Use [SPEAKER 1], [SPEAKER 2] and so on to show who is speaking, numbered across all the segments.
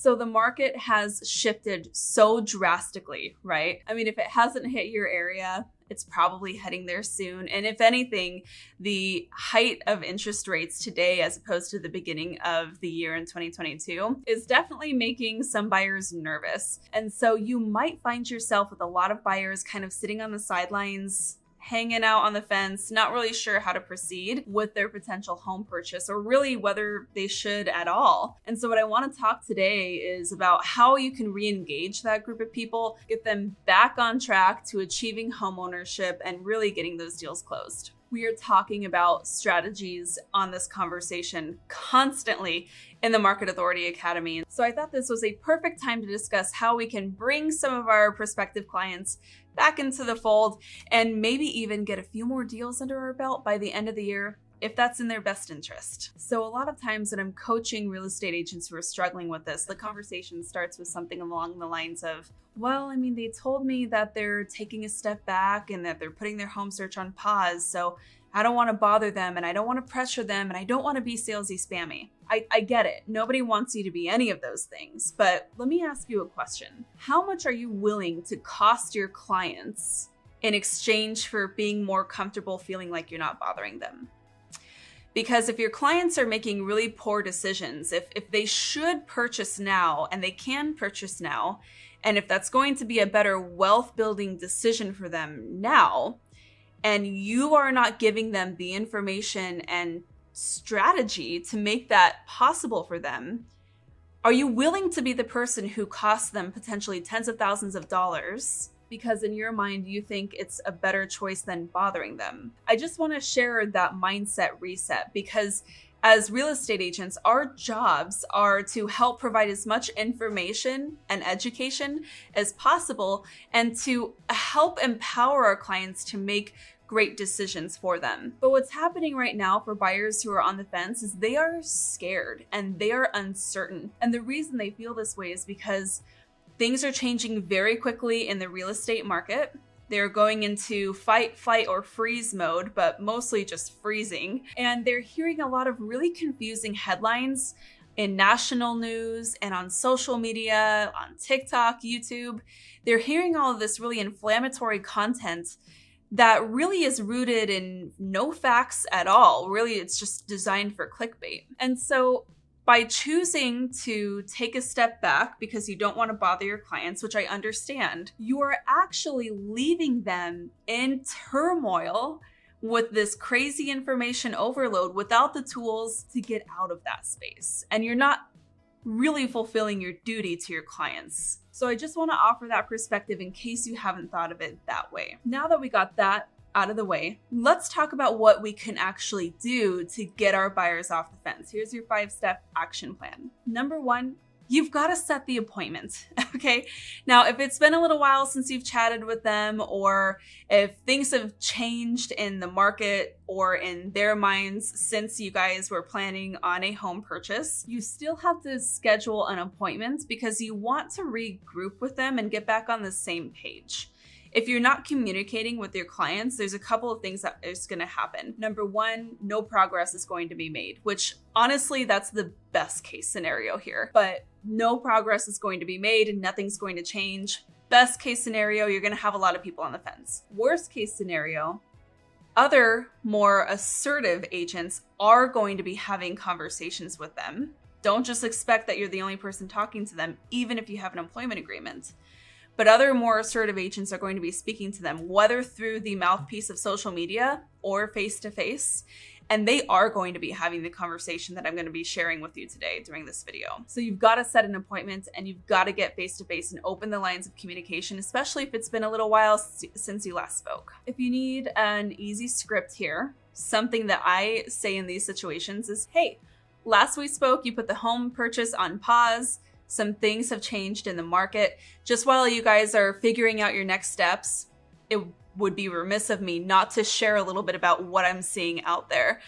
[SPEAKER 1] So the market has shifted so drastically, right? I mean, if it hasn't hit your area, it's probably heading there soon. And if anything, the height of interest rates today, as opposed to the beginning of the year in 2022, is definitely making some buyers nervous. And so you might find yourself with a lot of buyers kind of sitting on the sidelines, hanging out on the fence, not really sure how to proceed with their potential home purchase, or really whether they should at all. And so what I want to talk today is about how you can re-engage that group of people, get them back on track to achieving home ownership and really getting those deals closed. We are talking about strategies on this conversation constantly in the Market Authority Academy. So I thought this was a perfect time to discuss how we can bring some of our prospective clients back into the fold and maybe even get a few more deals under our belt by the end of the year, if that's in their best interest. So a lot of times when I'm coaching real estate agents who are struggling with this, the conversation starts with something along the lines of, well, I mean, they told me that they're taking a step back and that they're putting their home search on pause. So I don't want to bother them and I don't want to pressure them and I don't want to be salesy spammy. I get it. Nobody wants you to be any of those things. But let me ask you a question. How much are you willing to cost your clients in exchange for being more comfortable feeling like you're not bothering them? Because if your clients are making really poor decisions, if they should purchase now and they can purchase now, and if that's going to be a better wealth building decision for them now, and you are not giving them the information and strategy to make that possible for them, are you willing to be the person who costs them potentially tens of thousands of dollars because in your mind you think it's a better choice than bothering them? I just want to share that mindset reset, because as real estate agents, our jobs are to help provide as much information and education as possible and to help empower our clients to make great decisions for them. But what's happening right now for buyers who are on the fence is they are scared and they are uncertain. And the reason they feel this way is because things are changing very quickly in the real estate market. They're going into fight, flight, or freeze mode, but mostly just freezing. And they're hearing a lot of really confusing headlines in national news and on social media, on TikTok, YouTube. They're hearing all of this really inflammatory content that really is rooted in no facts at all. Really, it's just designed for clickbait. And so by choosing to take a step back because you don't want to bother your clients, which I understand, you are actually leaving them in turmoil with this crazy information overload without the tools to get out of that space. And you're not really fulfilling your duty to your clients. So I just want to offer that perspective in case you haven't thought of it that way. Now that we got that out of the way, let's talk about what we can actually do to get our buyers off the fence. Here's your 5-step action plan. Number 1, you've got to set the appointment, okay? Now, if it's been a little while since you've chatted with them, or if things have changed in the market or in their minds since you guys were planning on a home purchase, you still have to schedule an appointment because you want to regroup with them and get back on the same page. If you're not communicating with your clients, there's a couple of things that is going to happen. Number 1, no progress is going to be made, which honestly, that's the best case scenario here. But no progress is going to be made and nothing's going to change. Best case scenario, you're going to have a lot of people on the fence. Worst case scenario, other more assertive agents are going to be having conversations with them. Don't just expect that you're the only person talking to them, even if you have an employment agreement. But other more assertive agents are going to be speaking to them, whether through the mouthpiece of social media or face-to-face. And they are going to be having the conversation that I'm going to be sharing with you today during this video. So you've got to set an appointment and you've got to get face-to-face and open the lines of communication, especially if it's been a little while since you last spoke. If you need an easy script here, something that I say in these situations is, hey, last we spoke, you put the home purchase on pause. Some things have changed in the market. Just while you guys are figuring out your next steps, it would be remiss of me not to share a little bit about what I'm seeing out there.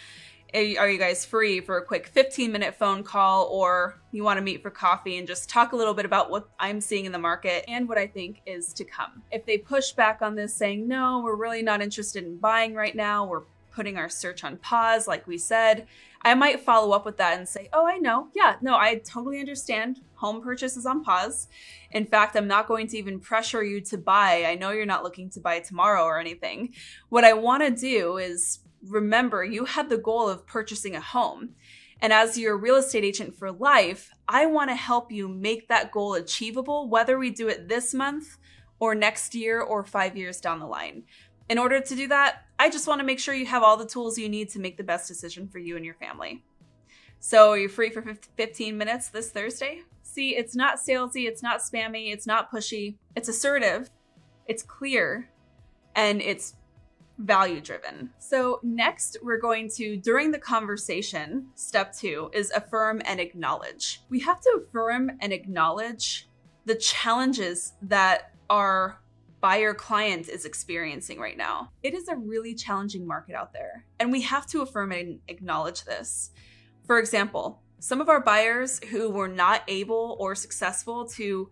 [SPEAKER 1] Are you guys free for a quick 15-minute phone call, or you want to meet for coffee and just talk a little bit about what I'm seeing in the market and what I think is to come? If they push back on this saying, no, we're really not interested in buying right now, we're putting our search on pause, like we said, I might follow up with that and say, oh, I know. Yeah, no, I totally understand. Home purchase is on pause. In fact, I'm not going to even pressure you to buy. I know you're not looking to buy tomorrow or anything. What I want to do is remember, you had the goal of purchasing a home. And as your real estate agent for life, I want to help you make that goal achievable, whether we do it this month or next year or 5 years down the line. In order to do that, I just want to make sure you have all the tools you need to make the best decision for you and your family. So are you free for 15 minutes this Thursday? See, it's not salesy, it's not spammy, it's not pushy. It's assertive, it's clear, and it's value driven. So next, we're going to, during the conversation, step 2 is affirm and acknowledge. We have to affirm and acknowledge the challenges that our buyer client is experiencing right now. It is a really challenging market out there, and we have to affirm and acknowledge this. For example, some of our buyers who were not able or successful to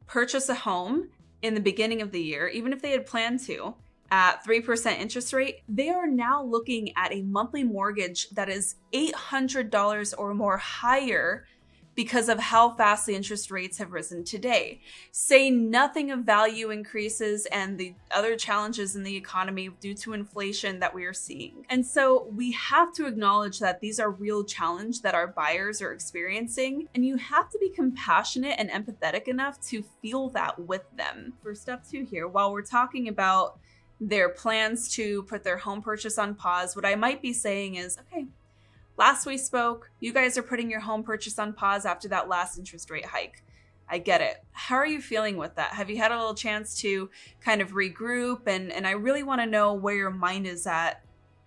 [SPEAKER 1] purchase a home in the beginning of the year, even if they had planned to, at 3% interest rate, they are now looking at a monthly mortgage that is $800 or more higher because of how fast the interest rates have risen today. Say nothing of value increases and the other challenges in the economy due to inflation that we are seeing. And so we have to acknowledge that these are real challenges that our buyers are experiencing, and you have to be compassionate and empathetic enough to feel that with them. For step 2 here, while we're talking about their plans to put their home purchase on pause, what I might be saying is, okay, last we spoke, you guys are putting your home purchase on pause after that last interest rate hike. I get it. How are you feeling with that? Have you had a little chance to kind of regroup? And I really want to know where your mind is at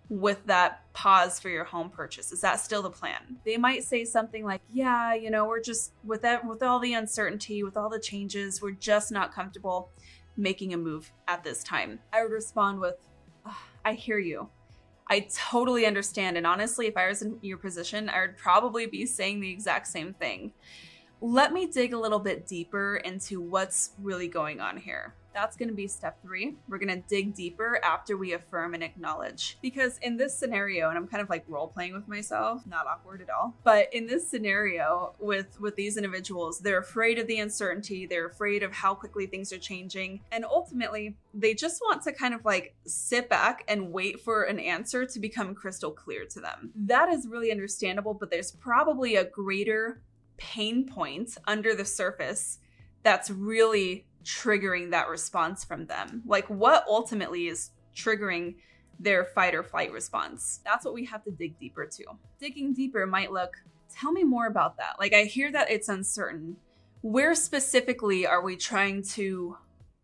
[SPEAKER 1] with that pause for your home purchase. Is that still the plan? They might say something like, yeah, we're just, with all the uncertainty, with all the changes, we're just not comfortable making a move at this time. I would respond with, I hear you. I totally understand. And honestly, if I was in your position, I would probably be saying the exact same thing. Let me dig a little bit deeper into what's really going on here. That's going to be step 3. We're going to dig deeper after we affirm and acknowledge. Because in this scenario, and I'm kind of like role playing with myself, not awkward at all, but in this scenario with these individuals, they're afraid of the uncertainty, they're afraid of how quickly things are changing, and ultimately they just want to kind of like sit back and wait for an answer to become crystal clear to them. That is really understandable, but there's probably a greater pain point under the surface that's really triggering that response from them. Like, what ultimately is triggering their fight or flight response? That's what we have to dig deeper to. Digging deeper might look, tell me more about that. Like, I hear that it's uncertain. Where specifically are we trying to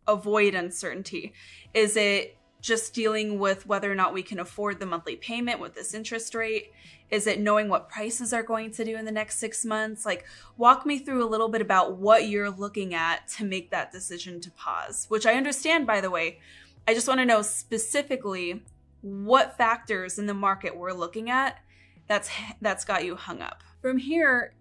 [SPEAKER 1] avoid uncertainty? Is it just dealing with whether or not we can afford the monthly payment with this interest rate? Is it knowing what prices are going to do in the next 6 months? Like, walk me through a little bit about what you're looking at to make that decision to pause, which I understand, by the way. I just want to know specifically what factors in the market we're looking at that's got you hung up. From here,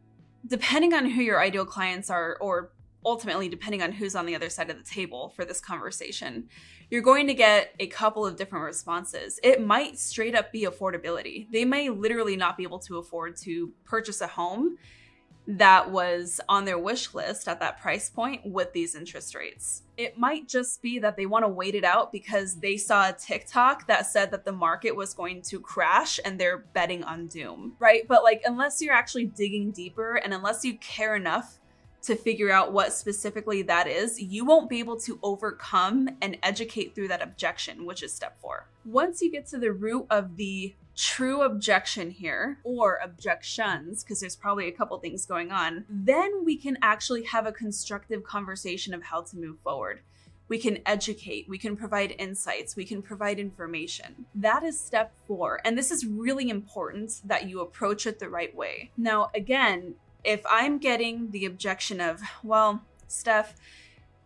[SPEAKER 1] depending on who your ideal clients are, or ultimately depending on who's on the other side of the table for this conversation, you're going to get a couple of different responses. It might straight up be affordability. They may literally not be able to afford to purchase a home that was on their wish list at that price point with these interest rates. It might just be that they want to wait it out because they saw a TikTok that said that the market was going to crash and they're betting on doom, right? But like, unless you're actually digging deeper and unless you care enough to figure out what specifically that is, you won't be able to overcome and educate through that objection, which is step 4. Once you get to the root of the true objection here, or objections, because there's probably a couple things going on, then we can actually have a constructive conversation of how to move forward. We can educate, we can provide insights, we can provide information. That is step 4. And this is really important that you approach it the right way. Now, again, if I'm getting the objection of, well, Steph,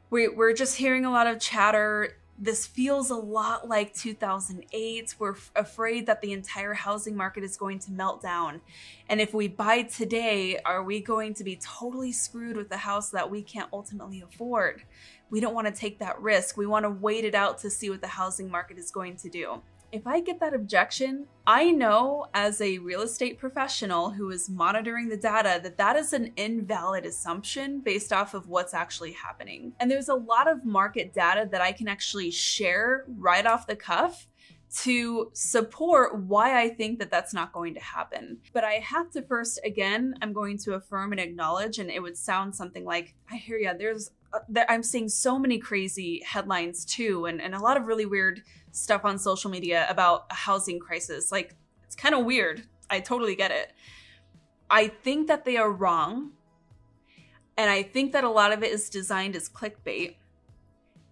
[SPEAKER 1] we're just hearing a lot of chatter. This feels a lot like 2008. We're afraid that the entire housing market is going to melt down. And if we buy today, are we going to be totally screwed with the house that we can't ultimately afford? We don't want to take that risk. We want to wait it out to see what the housing market is going to do. If I get that objection, I know as a real estate professional who is monitoring the data that that is an invalid assumption based off of what's actually happening. And there's a lot of market data that I can actually share right off the cuff to support why I think that that's not going to happen. But I have to first, again, I'm going to affirm and acknowledge, and it would sound something like, I hear ya, I'm seeing so many crazy headlines too, and a lot of really weird stuff on social media about a housing crisis. Like, it's kind of weird. I totally get it. I think that they are wrong. And I think that a lot of it is designed as clickbait.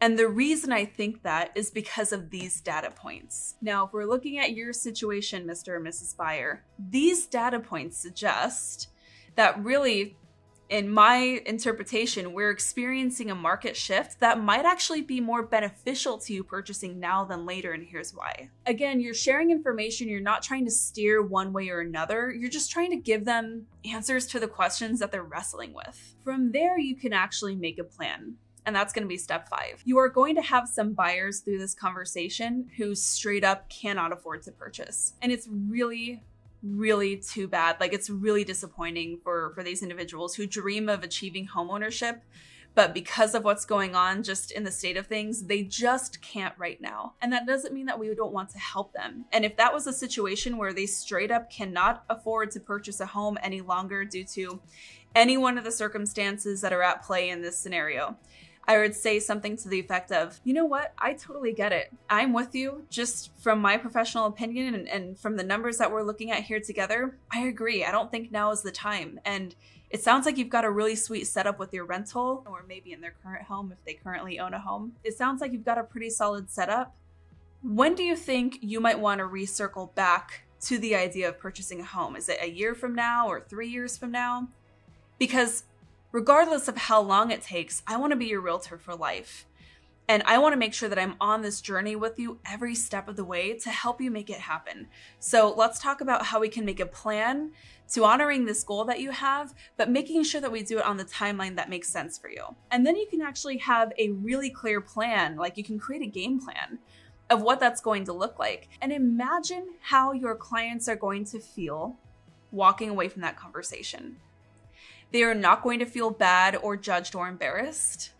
[SPEAKER 1] And the reason I think that is because of these data points. Now, if we're looking at your situation, Mr. or Mrs. Buyer, these data points suggest that really, in my interpretation, we're experiencing a market shift that might actually be more beneficial to you purchasing now than later, and here's why. Again, you're sharing information, you're not trying to steer one way or another, you're just trying to give them answers to the questions that they're wrestling with. From there, you can actually make a plan. And that's going to be step 5. You are going to have some buyers through this conversation who straight up cannot afford to purchase. And it's really too bad. Like, it's really disappointing for these individuals who dream of achieving homeownership, but because of what's going on just in the state of things, they just can't right now. And that doesn't mean that we don't want to help them. And if that was a situation where they straight up cannot afford to purchase a home any longer due to any one of the circumstances that are at play in this scenario, I would say something to the effect of, you know what? I totally get it. I'm with you. Just from my professional opinion and from the numbers that we're looking at here together, I agree. I don't think now is the time. And it sounds like you've got a really sweet setup with your rental, or maybe in their current home if they currently own a home. It sounds like you've got a pretty solid setup. When do you think you might want to recircle back to the idea of purchasing a home? Is it a year from now or 3 years from now? Because regardless of how long it takes, I want to be your realtor for life. And I want to make sure that I'm on this journey with you every step of the way to help you make it happen. So let's talk about how we can make a plan to honoring this goal that you have, but making sure that we do it on the timeline that makes sense for you. And then you can actually have a really clear plan, like you can create a game plan of what that's going to look like. And imagine how your clients are going to feel walking away from that conversation. They are not going to feel bad or judged or embarrassed.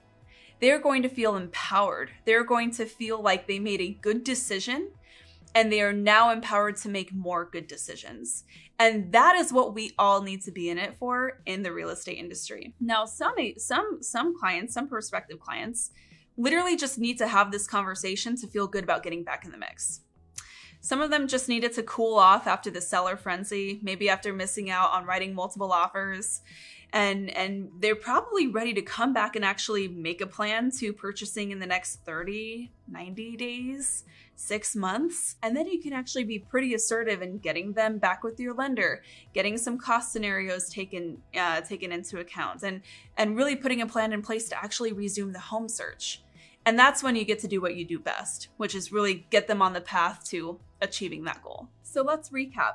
[SPEAKER 1] They're going to feel empowered. They're going to feel like they made a good decision and they are now empowered to make more good decisions. And that is what we all need to be in it for in the real estate industry. Now, some clients, some prospective clients, literally just need to have this conversation to feel good about getting back in the mix. Some of them just needed to cool off after the seller frenzy, maybe after missing out on writing multiple offers. And they're probably ready to come back and actually make a plan to purchasing in the next 30, 90 days, 6 months. And then you can actually be pretty assertive in getting them back with your lender, getting some cost scenarios taken into account, and really putting a plan in place to actually resume the home search. And that's when you get to do what you do best, which is really get them on the path to achieving that goal. So let's recap.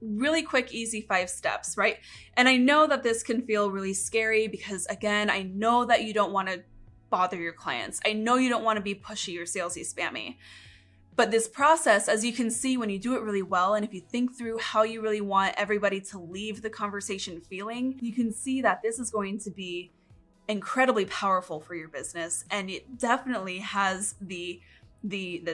[SPEAKER 1] Really quick, easy 5 steps, right? And I know that this can feel really scary because, again, I know that you don't want to bother your clients. I know you don't want to be pushy or salesy, spammy. But this process, as you can see, when you do it really well, and if you think through how you really want everybody to leave the conversation feeling, you can see that this is going to be incredibly powerful for your business. And it definitely has the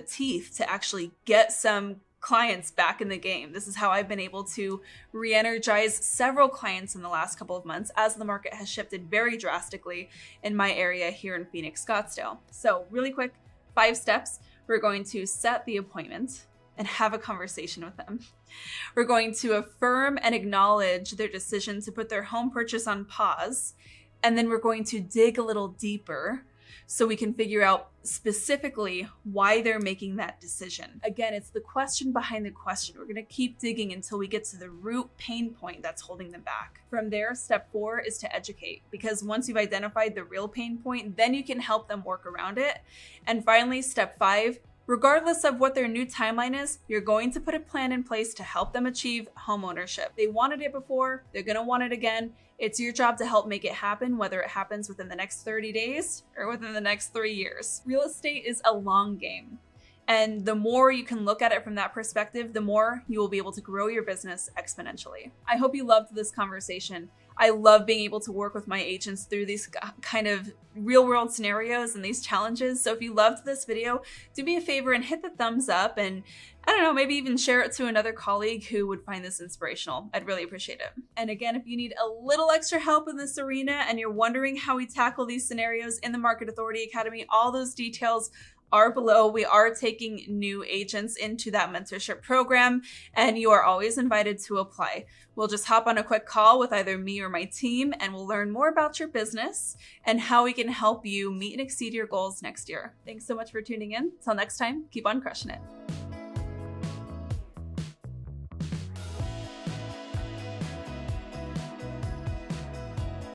[SPEAKER 1] teeth to actually get some clients back in the game. This is how I've been able to re-energize several clients in the last couple of months as the market has shifted very drastically in my area here in Phoenix, Scottsdale. So really quick, 5 steps. We're going to set the appointment and have a conversation with them. We're going to affirm and acknowledge their decision to put their home purchase on pause. And then we're going to dig a little deeper so we can figure out specifically why they're making that decision. Again, it's the question behind the question. We're gonna keep digging until we get to the root pain point that's holding them back. From there, step 4 is to educate, because once you've identified the real pain point, then you can help them work around it. And finally, step 5, regardless of what their new timeline is, you're going to put a plan in place to help them achieve homeownership. They wanted it before, they're gonna want it again. It's your job to help make it happen, whether it happens within the next 30 days or within the next 3 years. Real estate is a long game. And the more you can look at it from that perspective, the more you will be able to grow your business exponentially. I hope you loved this conversation. I love being able to work with my agents through these kind of real world scenarios and these challenges. So if you loved this video, do me a favor and hit the thumbs up, and I don't know, maybe even share it to another colleague who would find this inspirational. I'd really appreciate it. And again, if you need a little extra help in this arena and you're wondering how we tackle these scenarios in the Market Authority Academy, all those details are below. We are taking new agents into that mentorship program, and you are always invited to apply. We'll just hop on a quick call with either me or my team, and we'll learn more about your business and how we can help you meet and exceed your goals next year. Thanks so much for tuning in. Till next time, keep on crushing it.